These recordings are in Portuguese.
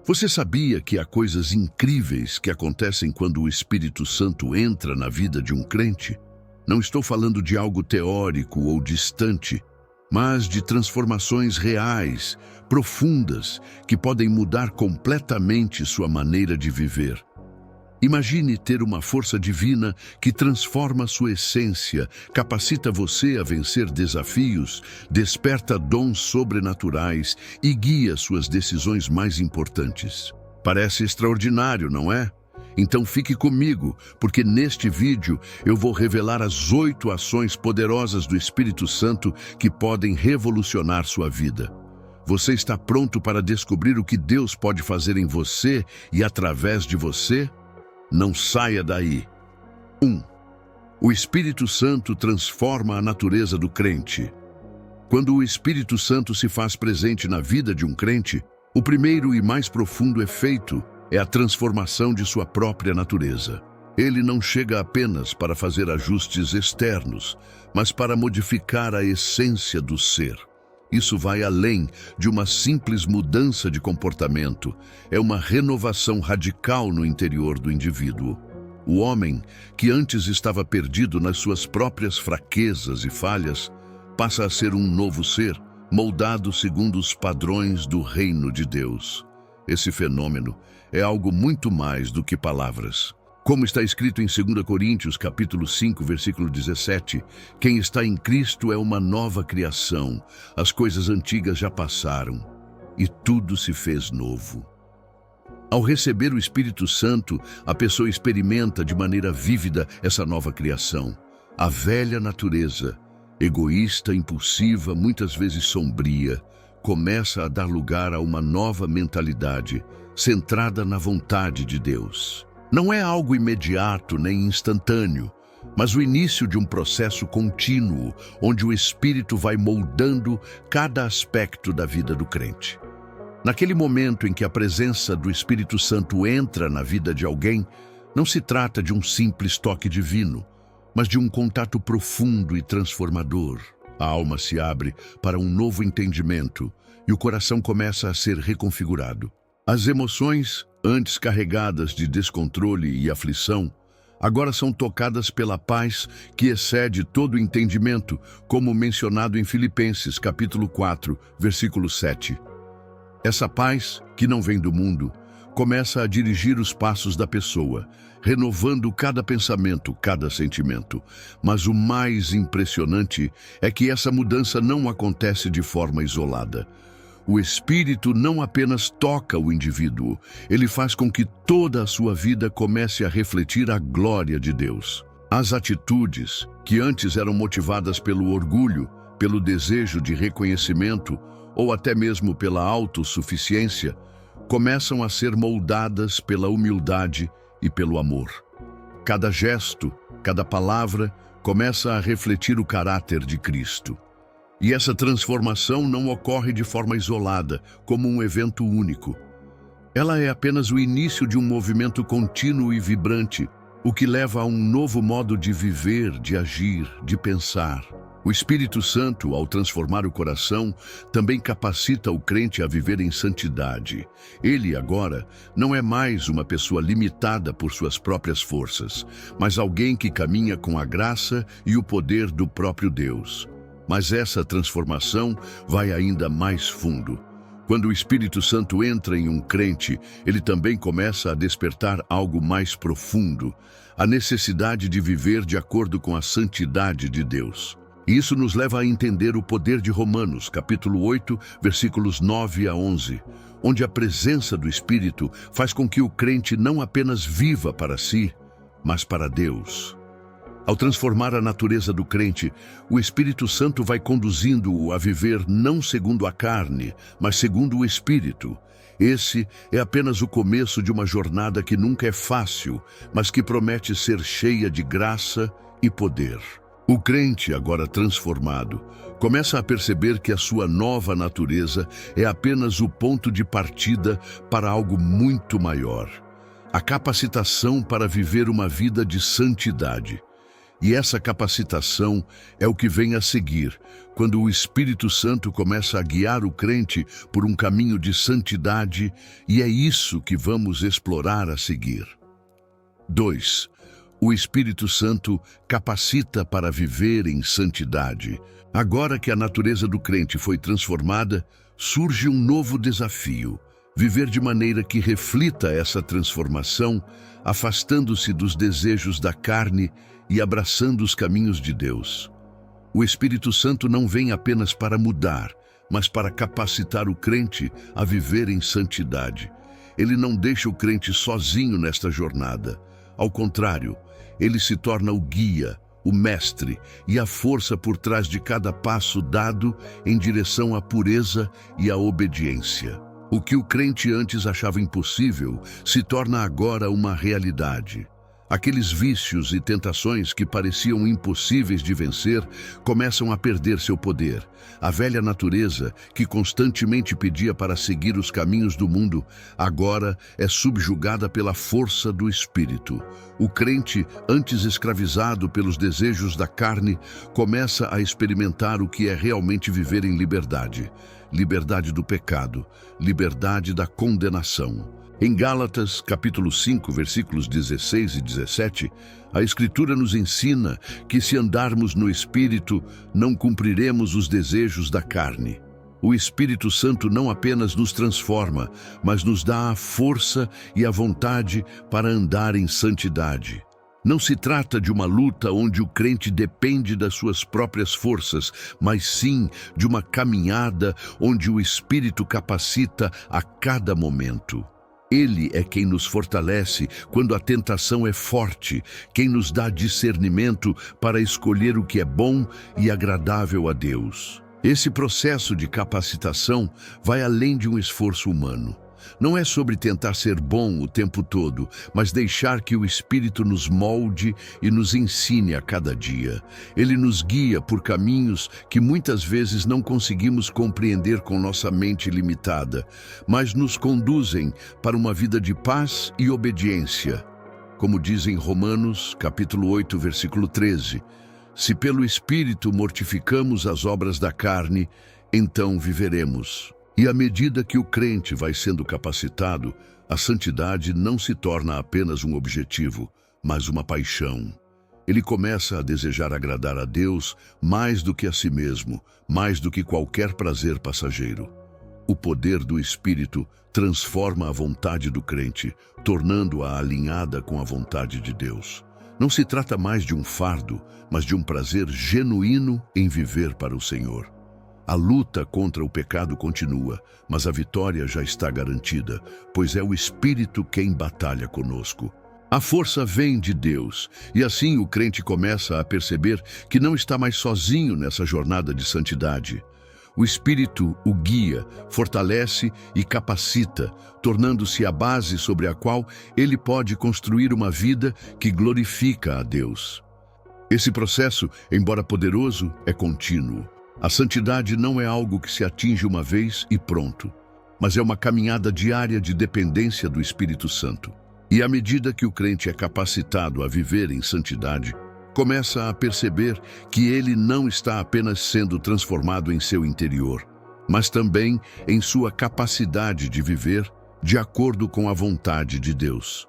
Você sabia que há coisas incríveis que acontecem quando o Espírito Santo entra na vida de um crente? Não estou falando de algo teórico ou distante, mas de transformações reais, profundas, que podem mudar completamente sua maneira de viver. Imagine ter uma força divina que transforma sua essência, capacita você a vencer desafios, desperta dons sobrenaturais e guia suas decisões mais importantes. Parece extraordinário, não é? Então fique comigo, porque neste vídeo eu vou revelar as 8 ações poderosas do Espírito Santo que podem revolucionar sua vida. Você está pronto para descobrir o que Deus pode fazer em você e através de você? Não saia daí. 1. O Espírito Santo transforma a natureza do crente. Quando o Espírito Santo se faz presente na vida de um crente, o primeiro e mais profundo efeito é a transformação de sua própria natureza. Ele não chega apenas para fazer ajustes externos, mas para modificar a essência do ser. Isso vai além de uma simples mudança de comportamento, é uma renovação radical no interior do indivíduo. O homem, que antes estava perdido nas suas próprias fraquezas e falhas, passa a ser um novo ser, moldado segundo os padrões do reino de Deus. Esse fenômeno é algo muito mais do que palavras. Como está escrito em 2 Coríntios, capítulo 5, versículo 17, quem está em Cristo é uma nova criação, as coisas antigas já passaram e tudo se fez novo. Ao receber o Espírito Santo, a pessoa experimenta de maneira vívida essa nova criação. A velha natureza, egoísta, impulsiva, muitas vezes sombria, começa a dar lugar a uma nova mentalidade, centrada na vontade de Deus. Não é algo imediato nem instantâneo, mas o início de um processo contínuo, onde o Espírito vai moldando cada aspecto da vida do crente. Naquele momento em que a presença do Espírito Santo entra na vida de alguém, não se trata de um simples toque divino, mas de um contato profundo e transformador. A alma se abre para um novo entendimento e o coração começa a ser reconfigurado. As emoções, antes carregadas de descontrole e aflição, agora são tocadas pela paz que excede todo entendimento, como mencionado em Filipenses, capítulo 4, versículo 7. Essa paz, que não vem do mundo, começa a dirigir os passos da pessoa, renovando cada pensamento, cada sentimento. Mas o mais impressionante é que essa mudança não acontece de forma isolada. O Espírito não apenas toca o indivíduo, ele faz com que toda a sua vida comece a refletir a glória de Deus. As atitudes, que antes eram motivadas pelo orgulho, pelo desejo de reconhecimento ou até mesmo pela autossuficiência, começam a ser moldadas pela humildade e pelo amor. Cada gesto, cada palavra começa a refletir o caráter de Cristo. E essa transformação não ocorre de forma isolada, como um evento único. Ela é apenas o início de um movimento contínuo e vibrante, o que leva a um novo modo de viver, de agir, de pensar. O Espírito Santo, ao transformar o coração, também capacita o crente a viver em santidade. Ele, agora, não é mais uma pessoa limitada por suas próprias forças, mas alguém que caminha com a graça e o poder do próprio Deus. Mas essa transformação vai ainda mais fundo. Quando o Espírito Santo entra em um crente, ele também começa a despertar algo mais profundo, a necessidade de viver de acordo com a santidade de Deus. E isso nos leva a entender o poder de Romanos, capítulo 8, versículos 9 a 11, onde a presença do Espírito faz com que o crente não apenas viva para si, mas para Deus. Ao transformar a natureza do crente, o Espírito Santo vai conduzindo-o a viver não segundo a carne, mas segundo o Espírito. Esse é apenas o começo de uma jornada que nunca é fácil, mas que promete ser cheia de graça e poder. O crente, agora transformado, começa a perceber que a sua nova natureza é apenas o ponto de partida para algo muito maior. A capacitação para viver uma vida de santidade. E essa capacitação é o que vem a seguir, quando o Espírito Santo começa a guiar o crente por um caminho de santidade, e é isso que vamos explorar a seguir. 2. O Espírito Santo capacita para viver em santidade. Agora que a natureza do crente foi transformada, surge um novo desafio: viver de maneira que reflita essa transformação, afastando-se dos desejos da carne e abraçando os caminhos de Deus. O Espírito Santo não vem apenas para mudar, mas para capacitar o crente a viver em santidade. Ele não deixa o crente sozinho nesta jornada. Ao contrário, ele se torna o guia, o mestre e a força por trás de cada passo dado em direção à pureza e à obediência. O que o crente antes achava impossível se torna agora uma realidade. Aqueles vícios e tentações que pareciam impossíveis de vencer começam a perder seu poder. A velha natureza, que constantemente pedia para seguir os caminhos do mundo, agora é subjugada pela força do Espírito. O crente, antes escravizado pelos desejos da carne, começa a experimentar o que é realmente viver em liberdade. Liberdade do pecado, liberdade da condenação. Em Gálatas, capítulo 5, versículos 16 e 17, a Escritura nos ensina que se andarmos no Espírito, não cumpriremos os desejos da carne. O Espírito Santo não apenas nos transforma, mas nos dá a força e a vontade para andar em santidade. Não se trata de uma luta onde o crente depende das suas próprias forças, mas sim de uma caminhada onde o Espírito capacita a cada momento. Ele é quem nos fortalece quando a tentação é forte, quem nos dá discernimento para escolher o que é bom e agradável a Deus. Esse processo de capacitação vai além de um esforço humano. Não é sobre tentar ser bom o tempo todo, mas deixar que o Espírito nos molde e nos ensine a cada dia. Ele nos guia por caminhos que muitas vezes não conseguimos compreender com nossa mente limitada, mas nos conduzem para uma vida de paz e obediência. Como diz em Romanos, capítulo 8, versículo 13, se pelo Espírito mortificamos as obras da carne, então viveremos. E à medida que o crente vai sendo capacitado, a santidade não se torna apenas um objetivo, mas uma paixão. Ele começa a desejar agradar a Deus mais do que a si mesmo, mais do que qualquer prazer passageiro. O poder do Espírito transforma a vontade do crente, tornando-a alinhada com a vontade de Deus. Não se trata mais de um fardo, mas de um prazer genuíno em viver para o Senhor. A luta contra o pecado continua, mas a vitória já está garantida, pois é o Espírito quem batalha conosco. A força vem de Deus, e assim o crente começa a perceber que não está mais sozinho nessa jornada de santidade. O Espírito o guia, fortalece e capacita, tornando-se a base sobre a qual ele pode construir uma vida que glorifica a Deus. Esse processo, embora poderoso, é contínuo. A santidade não é algo que se atinge uma vez e pronto, mas é uma caminhada diária de dependência do Espírito Santo. E à medida que o crente é capacitado a viver em santidade, começa a perceber que ele não está apenas sendo transformado em seu interior, mas também em sua capacidade de viver de acordo com a vontade de Deus.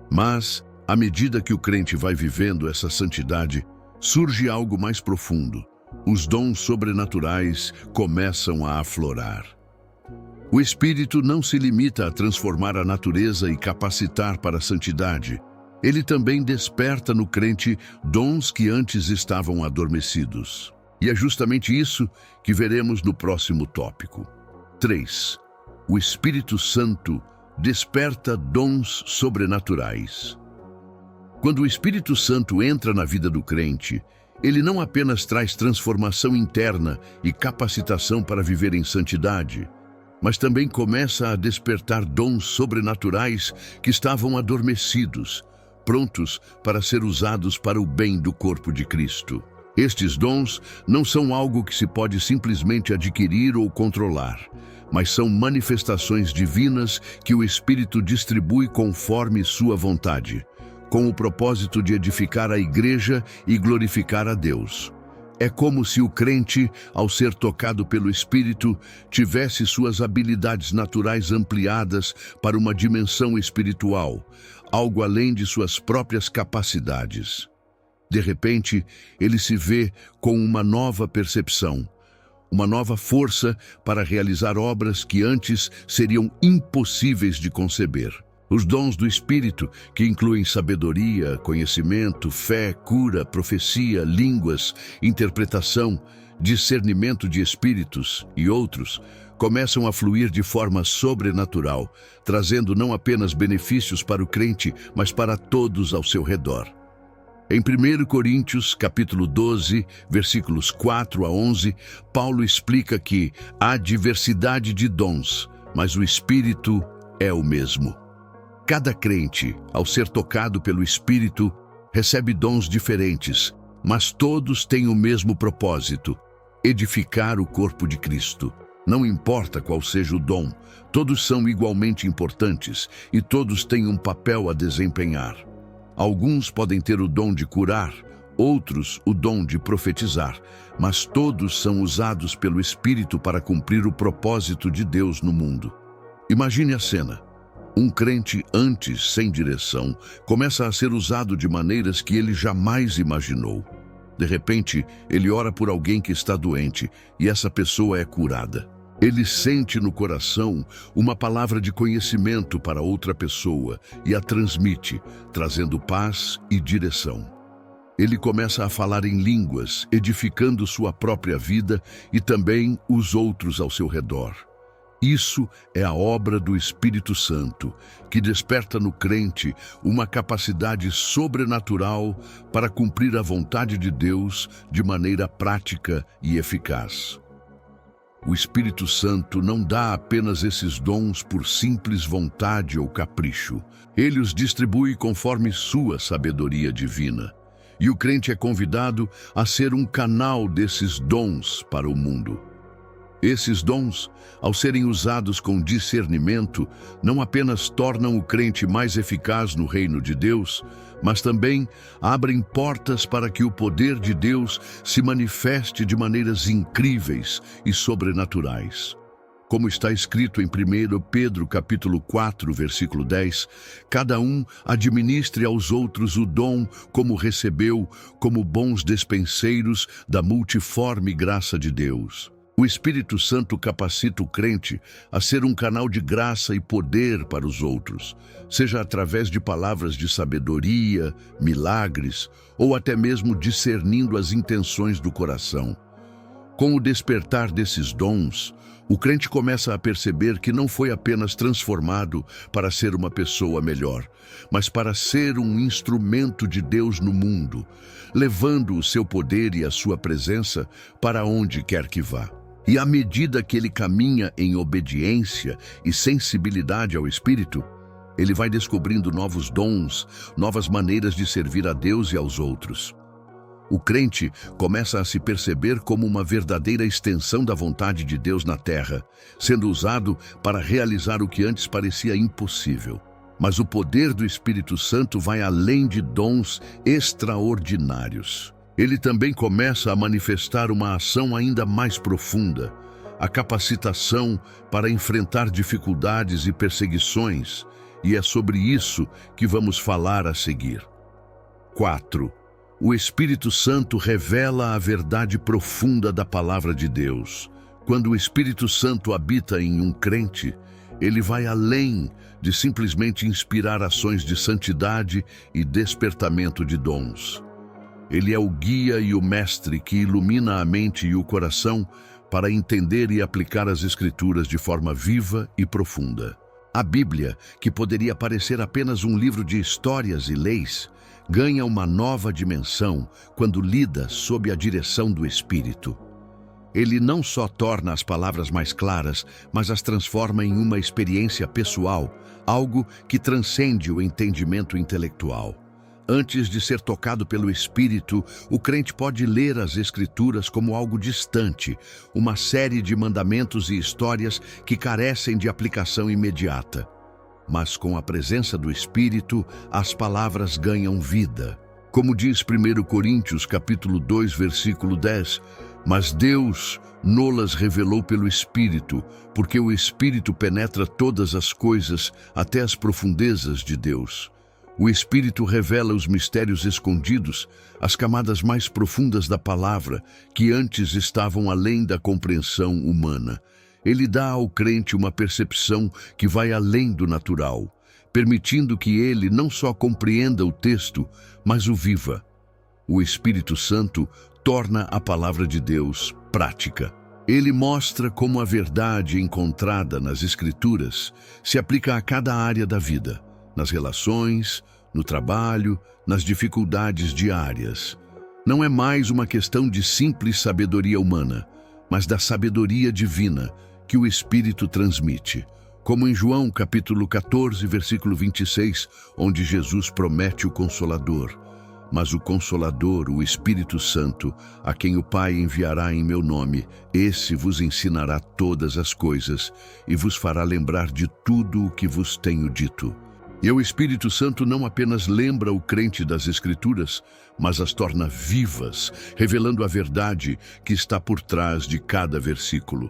Mas, à medida que o crente vai vivendo essa santidade, surge algo mais profundo. Os dons sobrenaturais começam a aflorar. O Espírito não se limita a transformar a natureza e capacitar para a santidade. Ele também desperta no crente dons que antes estavam adormecidos. E é justamente isso que veremos no próximo tópico. 3. O Espírito Santo desperta dons sobrenaturais. Quando o Espírito Santo entra na vida do crente, ele não apenas traz transformação interna e capacitação para viver em santidade, mas também começa a despertar dons sobrenaturais que estavam adormecidos, prontos para ser usados para o bem do corpo de Cristo. Estes dons não são algo que se pode simplesmente adquirir ou controlar, mas são manifestações divinas que o Espírito distribui conforme sua vontade. com o propósito de edificar a igreja e glorificar a Deus. É como se o crente, ao ser tocado pelo Espírito, tivesse suas habilidades naturais ampliadas para uma dimensão espiritual, algo além de suas próprias capacidades. De repente, ele se vê com uma nova percepção, uma nova força para realizar obras que antes seriam impossíveis de conceber. Os dons do Espírito, que incluem sabedoria, conhecimento, fé, cura, profecia, línguas, interpretação, discernimento de espíritos e outros, começam a fluir de forma sobrenatural, trazendo não apenas benefícios para o crente, mas para todos ao seu redor. Em 1 Coríntios, capítulo 12, versículos 4 a 11, Paulo explica que há diversidade de dons, mas o Espírito é o mesmo. Cada crente, ao ser tocado pelo Espírito, recebe dons diferentes, mas todos têm o mesmo propósito: edificar o corpo de Cristo. Não importa qual seja o dom, todos são igualmente importantes e todos têm um papel a desempenhar. Alguns podem ter o dom de curar, outros o dom de profetizar, mas todos são usados pelo Espírito para cumprir o propósito de Deus no mundo. Imagine a cena. Um crente antes sem direção começa a ser usado de maneiras que ele jamais imaginou. De repente, ele ora por alguém que está doente e essa pessoa é curada. Ele sente no coração uma palavra de conhecimento para outra pessoa e a transmite, trazendo paz e direção. Ele começa a falar em línguas, edificando sua própria vida e também os outros ao seu redor. Isso é a obra do Espírito Santo, que desperta no crente uma capacidade sobrenatural para cumprir a vontade de Deus de maneira prática e eficaz. O Espírito Santo não dá apenas esses dons por simples vontade ou capricho. Ele os distribui conforme sua sabedoria divina. E o crente é convidado a ser um canal desses dons para o mundo. Esses dons, ao serem usados com discernimento, não apenas tornam o crente mais eficaz no reino de Deus, mas também abrem portas para que o poder de Deus se manifeste de maneiras incríveis e sobrenaturais. Como está escrito em 1 Pedro capítulo 4, versículo 10, cada um administre aos outros o dom como recebeu, como bons despenseiros da multiforme graça de Deus. O Espírito Santo capacita o crente a ser um canal de graça e poder para os outros, seja através de palavras de sabedoria, milagres ou até mesmo discernindo as intenções do coração. Com o despertar desses dons, o crente começa a perceber que não foi apenas transformado para ser uma pessoa melhor, mas para ser um instrumento de Deus no mundo, levando o seu poder e a sua presença para onde quer que vá. E à medida que ele caminha em obediência e sensibilidade ao Espírito, ele vai descobrindo novos dons, novas maneiras de servir a Deus e aos outros. O crente começa a se perceber como uma verdadeira extensão da vontade de Deus na terra, sendo usado para realizar o que antes parecia impossível. Mas o poder do Espírito Santo vai além de dons extraordinários. Ele também começa a manifestar uma ação ainda mais profunda, a capacitação para enfrentar dificuldades e perseguições, e é sobre isso que vamos falar a seguir. 4. O Espírito Santo revela a verdade profunda da palavra de Deus. Quando o Espírito Santo habita em um crente, ele vai além de simplesmente inspirar ações de santidade e despertamento de dons. Ele é o guia e o mestre que ilumina a mente e o coração para entender e aplicar as Escrituras de forma viva e profunda. A Bíblia, que poderia parecer apenas um livro de histórias e leis, ganha uma nova dimensão quando lida sob a direção do Espírito. Ele não só torna as palavras mais claras, mas as transforma em uma experiência pessoal, algo que transcende o entendimento intelectual. Antes de ser tocado pelo Espírito, o crente pode ler as Escrituras como algo distante, uma série de mandamentos e histórias que carecem de aplicação imediata. mas com a presença do Espírito, as palavras ganham vida. Como diz 1 Coríntios, capítulo 2, versículo 10, mas Deus nolas revelou pelo Espírito, porque o Espírito penetra todas as coisas, até as profundezas de Deus. O Espírito revela os mistérios escondidos, as camadas mais profundas da palavra, que antes estavam além da compreensão humana. Ele dá ao crente uma percepção que vai além do natural, permitindo que ele não só compreenda o texto, mas o viva. O Espírito Santo torna a palavra de Deus prática. Ele mostra como a verdade encontrada nas Escrituras se aplica a cada área da vida, nas relações, no trabalho, nas dificuldades diárias. Não é mais uma questão de simples sabedoria humana, mas da sabedoria divina que o Espírito transmite. Como em João capítulo 14, versículo 26, onde Jesus promete o Consolador. Mas o Consolador, o Espírito Santo, a quem o Pai enviará em meu nome, esse vos ensinará todas as coisas e vos fará lembrar de tudo o que vos tenho dito. E o Espírito Santo não apenas lembra o crente das Escrituras, mas as torna vivas, revelando a verdade que está por trás de cada versículo.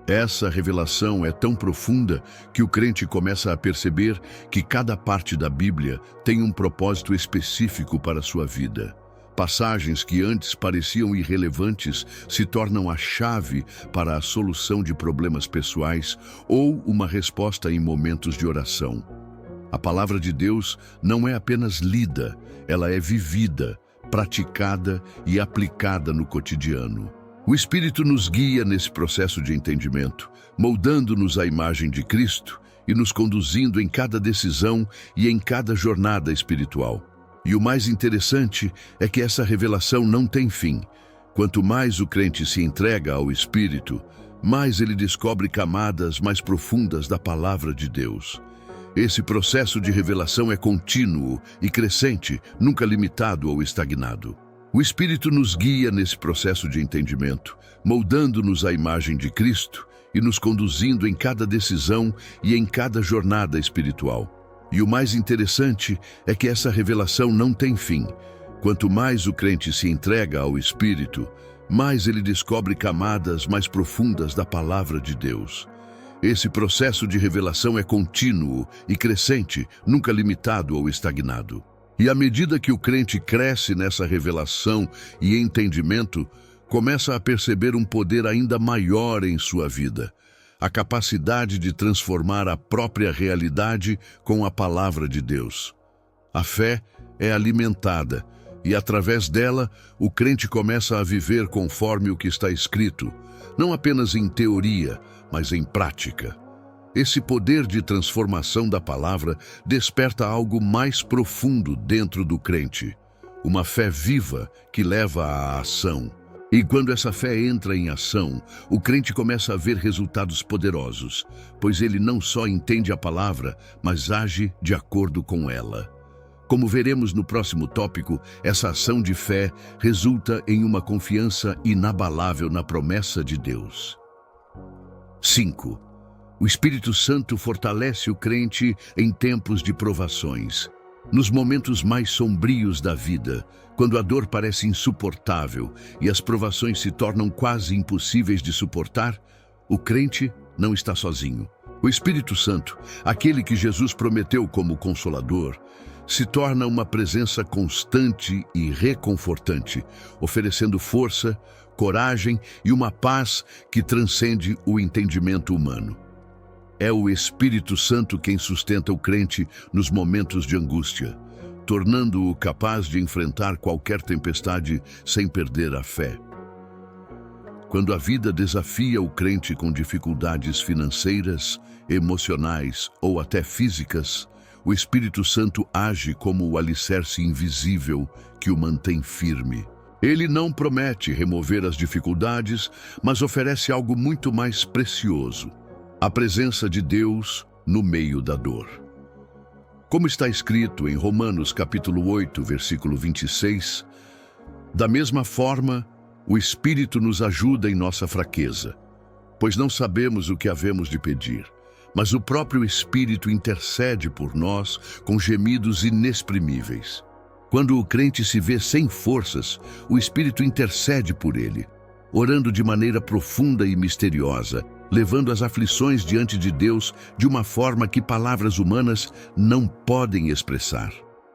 Essa revelação é tão profunda que o crente começa a perceber que cada parte da Bíblia tem um propósito específico para a sua vida. Passagens que antes pareciam irrelevantes se tornam a chave para a solução de problemas pessoais ou uma resposta em momentos de oração. A palavra de Deus não é apenas lida, ela é vivida, praticada e aplicada no cotidiano. O Espírito nos guia nesse processo de entendimento, moldando-nos à imagem de Cristo e nos conduzindo em cada decisão e em cada jornada espiritual. E o mais interessante é que essa revelação não tem fim. Quanto mais o crente se entrega ao Espírito, mais ele descobre camadas mais profundas da palavra de Deus. Esse processo de revelação é contínuo e crescente, nunca limitado ou estagnado. O Espírito nos guia nesse processo de entendimento, moldando-nos à imagem de Cristo e nos conduzindo em cada decisão e em cada jornada espiritual. E o mais interessante é que essa revelação não tem fim. Quanto mais o crente se entrega ao Espírito, mais ele descobre camadas mais profundas da palavra de Deus. Esse processo de revelação é contínuo e crescente, nunca limitado ou estagnado. E à medida que o crente cresce nessa revelação e entendimento, começa a perceber um poder ainda maior em sua vida, a capacidade de transformar a própria realidade com a palavra de Deus. A fé é alimentada e, através dela, o crente começa a viver conforme o que está escrito, não apenas em teoria, mas em prática. Esse poder de transformação da palavra desperta algo mais profundo dentro do crente, uma fé viva que leva à ação. E quando essa fé entra em ação, o crente começa a ver resultados poderosos, pois ele não só entende a palavra, mas age de acordo com ela. Como veremos no próximo tópico, essa ação de fé resulta em uma confiança inabalável na promessa de Deus. 5. O Espírito Santo fortalece o crente em tempos de provações. Nos momentos mais sombrios da vida, quando a dor parece insuportável e as provações se tornam quase impossíveis de suportar, o crente não está sozinho. O Espírito Santo, aquele que Jesus prometeu como Consolador, se torna uma presença constante e reconfortante, oferecendo força, coragem e uma paz que transcende o entendimento humano. É o Espírito Santo quem sustenta o crente nos momentos de angústia, tornando-o capaz de enfrentar qualquer tempestade sem perder a fé. Quando a vida desafia o crente com dificuldades financeiras, emocionais ou até físicas, o Espírito Santo age como o alicerce invisível que o mantém firme. Ele não promete remover as dificuldades, mas oferece algo muito mais precioso: a presença de Deus no meio da dor. Como está escrito em Romanos capítulo 8, versículo 26, da mesma forma, o Espírito nos ajuda em nossa fraqueza, pois não sabemos o que havemos de pedir, mas o próprio Espírito intercede por nós com gemidos inexprimíveis. Quando o crente se vê sem forças, o Espírito intercede por ele, orando de maneira profunda e misteriosa, levando as aflições diante de Deus de uma forma que palavras humanas não podem expressar.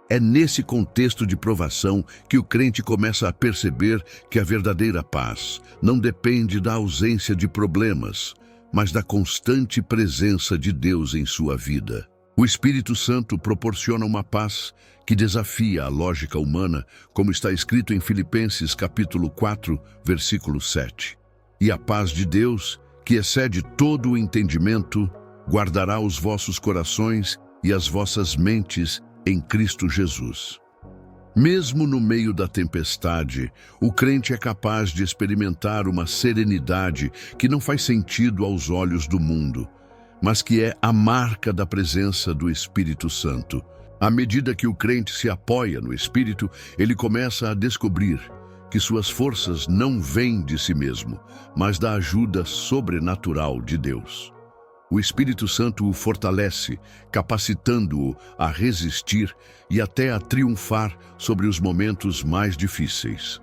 É nesse contexto de provação que o crente começa a perceber que a verdadeira paz não depende da ausência de problemas, mas da constante presença de Deus em sua vida. O Espírito Santo proporciona uma paz que desafia a lógica humana, como está escrito em Filipenses capítulo 4, versículo 7. E a paz de Deus, que excede todo o entendimento, guardará os vossos corações e as vossas mentes em Cristo Jesus. Mesmo no meio da tempestade, o crente é capaz de experimentar uma serenidade que não faz sentido aos olhos do mundo, mas que é a marca da presença do Espírito Santo. À medida que o crente se apoia no Espírito, ele começa a descobrir que suas forças não vêm de si mesmo, mas da ajuda sobrenatural de Deus. O Espírito Santo o fortalece, capacitando-o a resistir e até a triunfar sobre os momentos mais difíceis.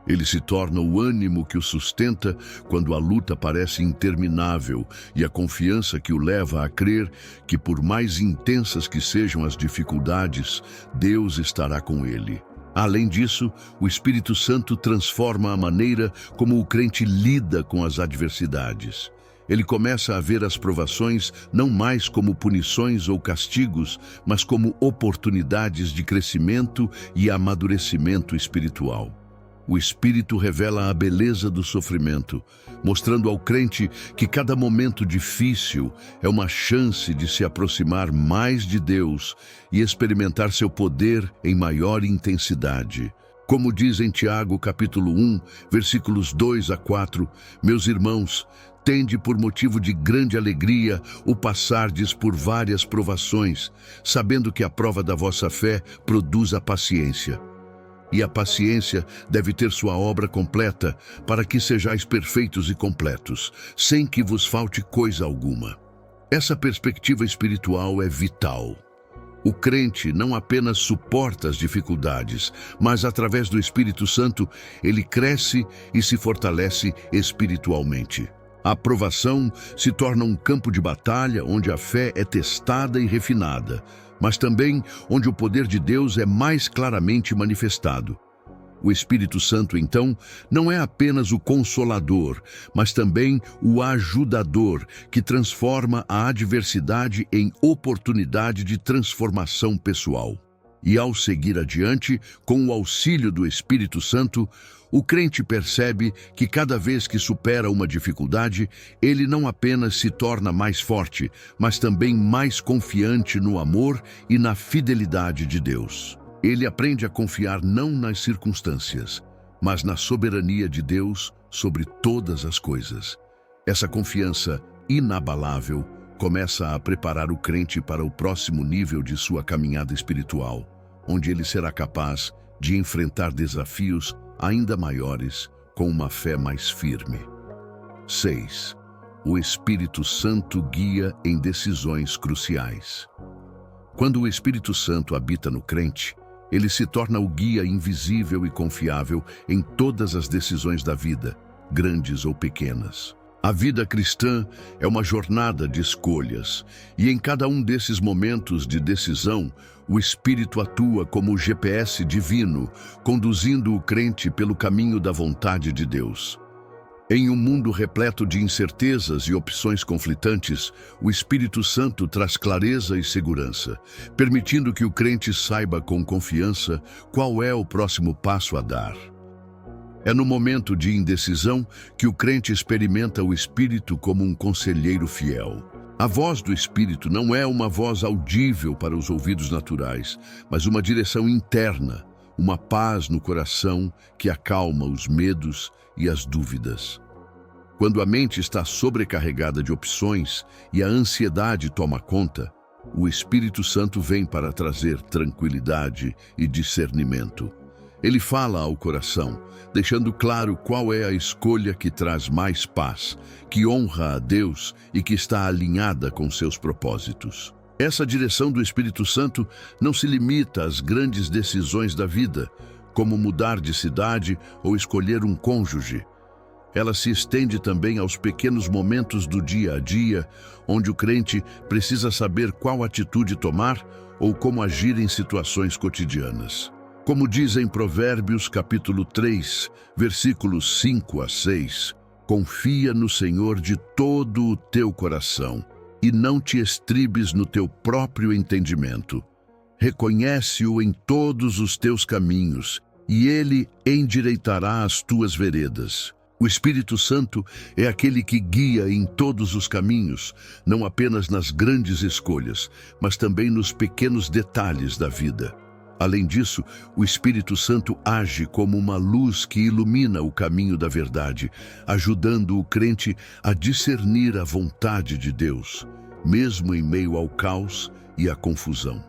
Ele se torna o ânimo que o sustenta quando a luta parece interminável e a confiança que o leva a crer que, por mais intensas que sejam as dificuldades, Deus estará com ele. Além disso, o Espírito Santo transforma a maneira como o crente lida com as adversidades. Ele começa a ver as provações não mais como punições ou castigos, mas como oportunidades de crescimento e amadurecimento espiritual. O Espírito revela a beleza do sofrimento, mostrando ao crente que cada momento difícil é uma chance de se aproximar mais de Deus e experimentar seu poder em maior intensidade. Como diz em Tiago, capítulo 1, versículos 2 a 4, meus irmãos, tende por motivo de grande alegria o passardes por várias provações, sabendo que a prova da vossa fé produz a paciência. E a paciência deve ter sua obra completa, para que sejais perfeitos e completos, sem que vos falte coisa alguma. Essa perspectiva espiritual é vital. O crente não apenas suporta as dificuldades, mas através do Espírito Santo, ele cresce e se fortalece espiritualmente. A aprovação se torna um campo de batalha onde a fé é testada e refinada, mas também onde o poder de Deus é mais claramente manifestado. O Espírito Santo, então, não é apenas o consolador, mas também o ajudador, que transforma a adversidade em oportunidade de transformação pessoal. E ao seguir adiante, com o auxílio do Espírito Santo, o crente percebe que cada vez que supera uma dificuldade, ele não apenas se torna mais forte, mas também mais confiante no amor e na fidelidade de Deus. Ele aprende a confiar não nas circunstâncias, mas na soberania de Deus sobre todas as coisas. Essa confiança inabalável começa a preparar o crente para o próximo nível de sua caminhada espiritual, onde ele será capaz de enfrentar desafios ainda maiores com uma fé mais firme. 6. O Espírito Santo guia em decisões cruciais. Quando o Espírito Santo habita no crente, ele se torna o guia invisível e confiável em todas as decisões da vida, grandes ou pequenas. A vida cristã é uma jornada de escolhas, e em cada um desses momentos de decisão, o Espírito atua como o GPS divino, conduzindo o crente pelo caminho da vontade de Deus. Em um mundo repleto de incertezas e opções conflitantes, o Espírito Santo traz clareza e segurança, permitindo que o crente saiba com confiança qual é o próximo passo a dar. É no momento de indecisão que o crente experimenta o Espírito como um conselheiro fiel. A voz do Espírito não é uma voz audível para os ouvidos naturais, mas uma direção interna, uma paz no coração que acalma os medos e as dúvidas. Quando a mente está sobrecarregada de opções e a ansiedade toma conta, o Espírito Santo vem para trazer tranquilidade e discernimento. Ele fala ao coração, deixando claro qual é a escolha que traz mais paz, que honra a Deus e que está alinhada com seus propósitos. Essa direção do Espírito Santo não se limita às grandes decisões da vida, como mudar de cidade ou escolher um cônjuge. Ela se estende também aos pequenos momentos do dia a dia, onde o crente precisa saber qual atitude tomar ou como agir em situações cotidianas. Como diz em Provérbios capítulo 3, versículos 5 a 6, confia no Senhor de todo o teu coração e não te estribes no teu próprio entendimento. Reconhece-o em todos os teus caminhos e ele endireitará as tuas veredas. O Espírito Santo é aquele que guia em todos os caminhos, não apenas nas grandes escolhas, mas também nos pequenos detalhes da vida. Além disso, o Espírito Santo age como uma luz que ilumina o caminho da verdade, ajudando o crente a discernir a vontade de Deus, mesmo em meio ao caos e à confusão.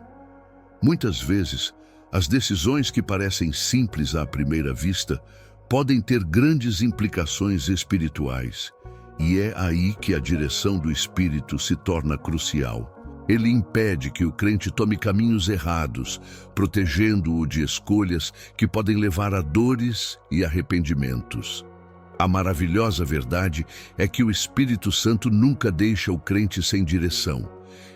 Muitas vezes, as decisões que parecem simples à primeira vista podem ter grandes implicações espirituais, e é aí que a direção do Espírito se torna crucial. Ele impede que o crente tome caminhos errados, protegendo-o de escolhas que podem levar a dores e arrependimentos. A maravilhosa verdade é que o Espírito Santo nunca deixa o crente sem direção.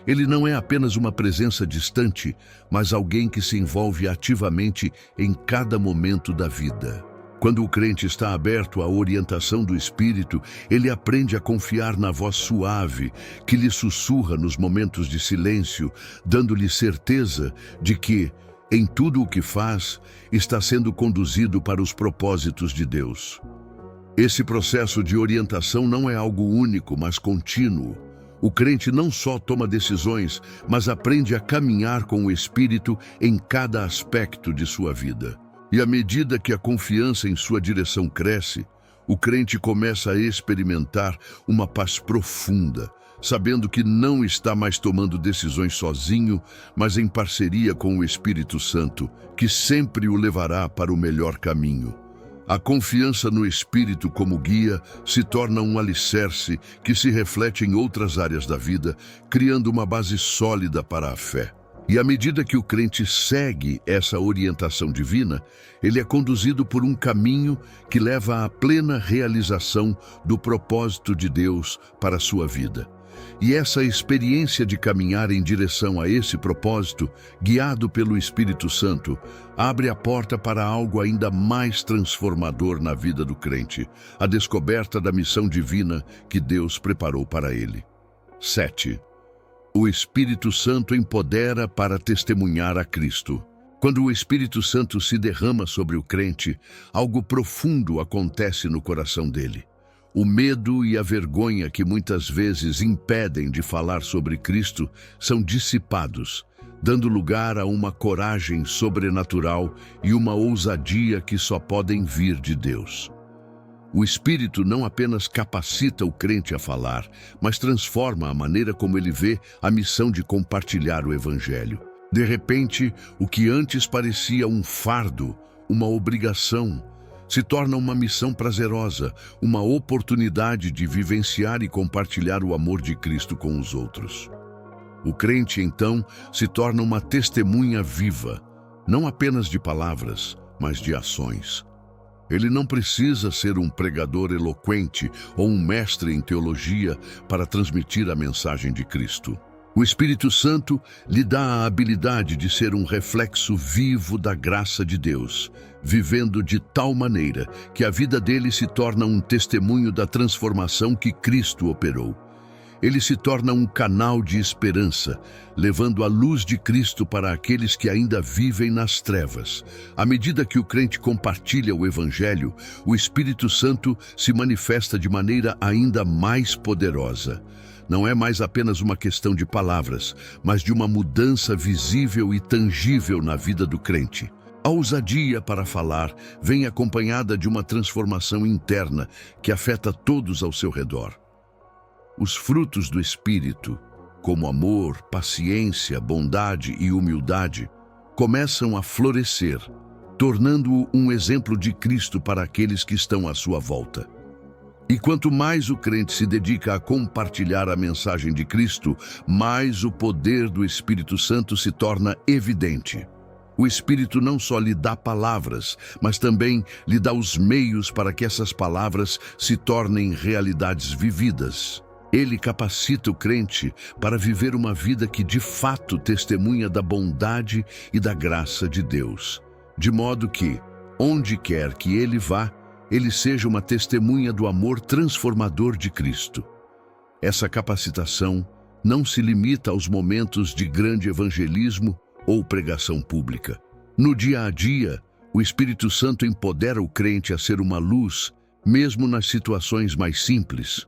Ele não é apenas uma presença distante, mas alguém que se envolve ativamente em cada momento da vida. Quando o crente está aberto à orientação do Espírito, ele aprende a confiar na voz suave, que lhe sussurra nos momentos de silêncio, dando-lhe certeza de que, em tudo o que faz, está sendo conduzido para os propósitos de Deus. Esse processo de orientação não é algo único, mas contínuo. O crente não só toma decisões, mas aprende a caminhar com o Espírito em cada aspecto de sua vida. E à medida que a confiança em sua direção cresce, o crente começa a experimentar uma paz profunda, sabendo que não está mais tomando decisões sozinho, mas em parceria com o Espírito Santo, que sempre o levará para o melhor caminho. A confiança no Espírito como guia se torna um alicerce que se reflete em outras áreas da vida, criando uma base sólida para a fé. E à medida que o crente segue essa orientação divina, ele é conduzido por um caminho que leva à plena realização do propósito de Deus para a sua vida. E essa experiência de caminhar em direção a esse propósito, guiado pelo Espírito Santo, abre a porta para algo ainda mais transformador na vida do crente, a descoberta da missão divina que Deus preparou para ele. 7. O Espírito Santo empodera para testemunhar a Cristo. Quando o Espírito Santo se derrama sobre o crente, algo profundo acontece no coração dele. O medo e a vergonha que muitas vezes impedem de falar sobre Cristo são dissipados, dando lugar a uma coragem sobrenatural e uma ousadia que só podem vir de Deus. O Espírito não apenas capacita o crente a falar, mas transforma a maneira como ele vê a missão de compartilhar o Evangelho. De repente, o que antes parecia um fardo, uma obrigação, se torna uma missão prazerosa, uma oportunidade de vivenciar e compartilhar o amor de Cristo com os outros. O crente, então, se torna uma testemunha viva, não apenas de palavras, mas de ações. Ele não precisa ser um pregador eloquente ou um mestre em teologia para transmitir a mensagem de Cristo. O Espírito Santo lhe dá a habilidade de ser um reflexo vivo da graça de Deus, vivendo de tal maneira que a vida dele se torna um testemunho da transformação que Cristo operou. Ele se torna um canal de esperança, levando a luz de Cristo para aqueles que ainda vivem nas trevas. À medida que o crente compartilha o Evangelho, o Espírito Santo se manifesta de maneira ainda mais poderosa. Não é mais apenas uma questão de palavras, mas de uma mudança visível e tangível na vida do crente. A ousadia para falar vem acompanhada de uma transformação interna que afeta todos ao seu redor. Os frutos do Espírito, como amor, paciência, bondade e humildade, começam a florescer, tornando-o um exemplo de Cristo para aqueles que estão à sua volta. E quanto mais o crente se dedica a compartilhar a mensagem de Cristo, mais o poder do Espírito Santo se torna evidente. O Espírito não só lhe dá palavras, mas também lhe dá os meios para que essas palavras se tornem realidades vividas. Ele capacita o crente para viver uma vida que de fato testemunha da bondade e da graça de Deus, de modo que, onde quer que ele vá, ele seja uma testemunha do amor transformador de Cristo. Essa capacitação não se limita aos momentos de grande evangelismo ou pregação pública. No dia a dia, o Espírito Santo empodera o crente a ser uma luz, mesmo nas situações mais simples.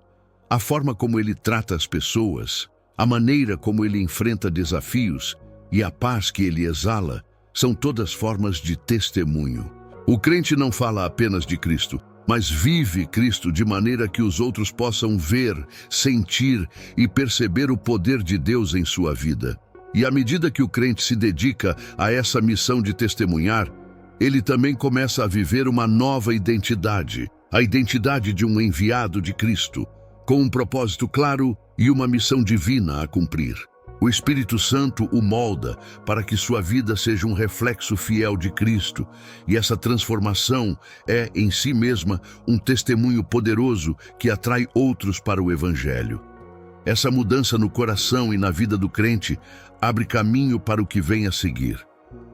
A forma como ele trata as pessoas, a maneira como ele enfrenta desafios e a paz que ele exala são todas formas de testemunho. O crente não fala apenas de Cristo, mas vive Cristo de maneira que os outros possam ver, sentir e perceber o poder de Deus em sua vida. E à medida que o crente se dedica a essa missão de testemunhar, ele também começa a viver uma nova identidade, a identidade de um enviado de Cristo, com um propósito claro e uma missão divina a cumprir. O Espírito Santo o molda para que sua vida seja um reflexo fiel de Cristo, e essa transformação é, em si mesma, um testemunho poderoso que atrai outros para o Evangelho. Essa mudança no coração e na vida do crente abre caminho para o que vem a seguir.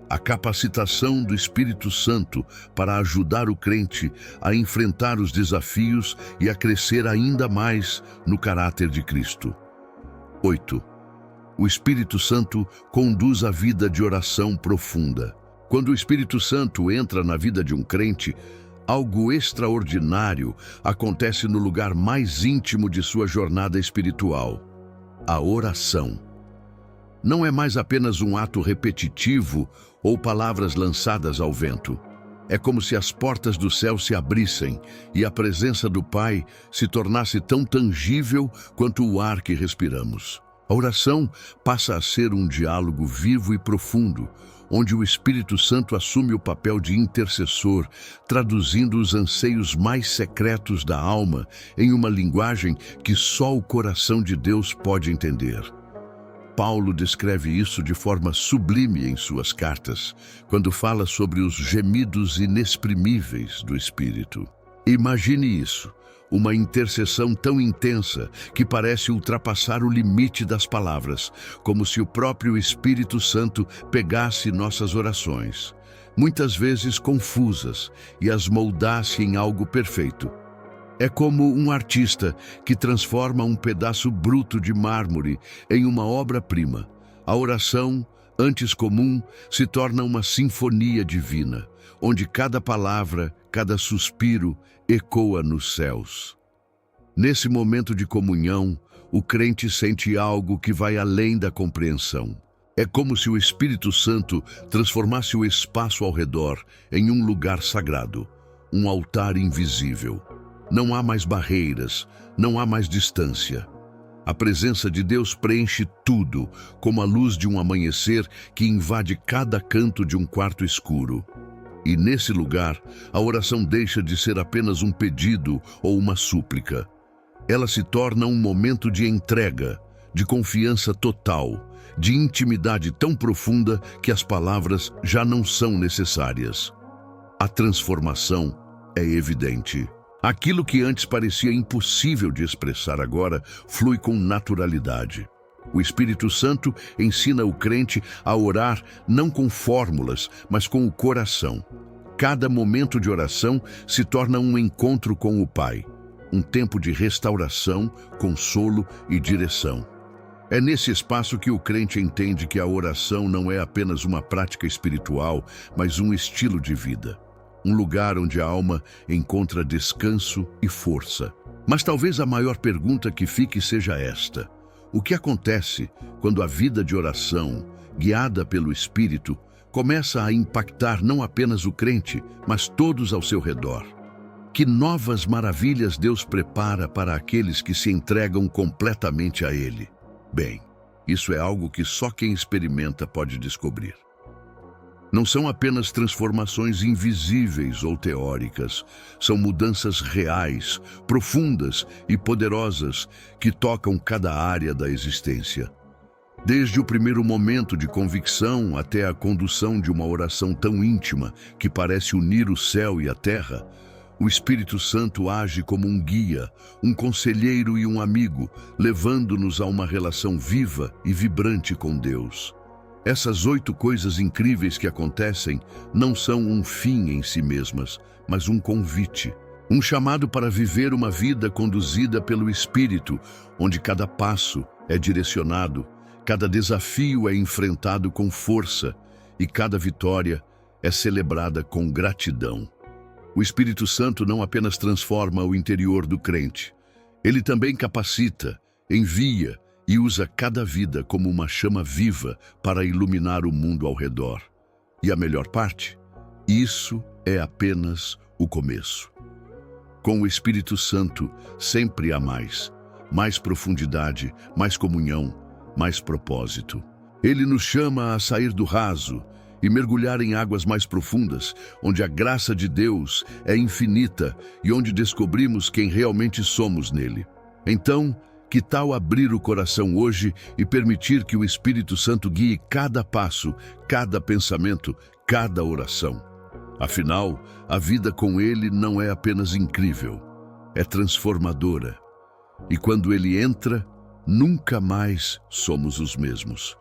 A capacitação do Espírito Santo para ajudar o crente a enfrentar os desafios e a crescer ainda mais no caráter de Cristo. 8. O Espírito Santo conduz a vida de oração profunda. Quando o Espírito Santo entra na vida de um crente, algo extraordinário acontece no lugar mais íntimo de sua jornada espiritual: a oração. Não é mais apenas um ato repetitivo ou palavras lançadas ao vento. É como se as portas do céu se abrissem e a presença do Pai se tornasse tão tangível quanto o ar que respiramos. A oração passa a ser um diálogo vivo e profundo, onde o Espírito Santo assume o papel de intercessor, traduzindo os anseios mais secretos da alma em uma linguagem que só o coração de Deus pode entender. Paulo descreve isso de forma sublime em suas cartas, quando fala sobre os gemidos inexprimíveis do Espírito. Imagine isso. Uma intercessão tão intensa que parece ultrapassar o limite das palavras, como se o próprio Espírito Santo pegasse nossas orações, muitas vezes confusas, e as moldasse em algo perfeito. É como um artista que transforma um pedaço bruto de mármore em uma obra-prima. A oração, antes comum, se torna uma sinfonia divina, onde cada palavra, cada suspiro, ecoa nos céus. Nesse momento de comunhão, o crente sente algo que vai além da compreensão. É como se o Espírito Santo transformasse o espaço ao redor em um lugar sagrado, um altar invisível. Não há mais barreiras, não há mais distância. A presença de Deus preenche tudo, como a luz de um amanhecer que invade cada canto de um quarto escuro. E nesse lugar, a oração deixa de ser apenas um pedido ou uma súplica. Ela se torna um momento de entrega, de confiança total, de intimidade tão profunda que as palavras já não são necessárias. A transformação é evidente. Aquilo que antes parecia impossível de expressar agora flui com naturalidade. O Espírito Santo ensina o crente a orar não com fórmulas, mas com o coração. Cada momento de oração se torna um encontro com o Pai, um tempo de restauração, consolo e direção. É nesse espaço que o crente entende que a oração não é apenas uma prática espiritual, mas um estilo de vida. Um lugar onde a alma encontra descanso e força. Mas talvez a maior pergunta que fique seja esta: o que acontece quando a vida de oração, guiada pelo Espírito, começa a impactar não apenas o crente, mas todos ao seu redor? Que novas maravilhas Deus prepara para aqueles que se entregam completamente a Ele? Bem, isso é algo que só quem experimenta pode descobrir. Não são apenas transformações invisíveis ou teóricas, são mudanças reais, profundas e poderosas que tocam cada área da existência. Desde o primeiro momento de convicção até a condução de uma oração tão íntima que parece unir o céu e a terra, o Espírito Santo age como um guia, um conselheiro e um amigo, levando-nos a uma relação viva e vibrante com Deus. Essas 8 coisas incríveis que acontecem não são um fim em si mesmas, mas um convite, um chamado para viver uma vida conduzida pelo Espírito, onde cada passo é direcionado, cada desafio é enfrentado com força e cada vitória é celebrada com gratidão. O Espírito Santo não apenas transforma o interior do crente, ele também capacita, envia e usa cada vida como uma chama viva para iluminar o mundo ao redor. E a melhor parte? Isso é apenas o começo. Com o Espírito Santo sempre há mais profundidade, mais comunhão, mais propósito. Ele nos chama a sair do raso e mergulhar em águas mais profundas, onde a graça de Deus é infinita e onde descobrimos quem realmente somos nele. Então, que tal abrir o coração hoje e permitir que o Espírito Santo guie cada passo, cada pensamento, cada oração? Afinal, a vida com ele não é apenas incrível, é transformadora. E quando ele entra, nunca mais somos os mesmos.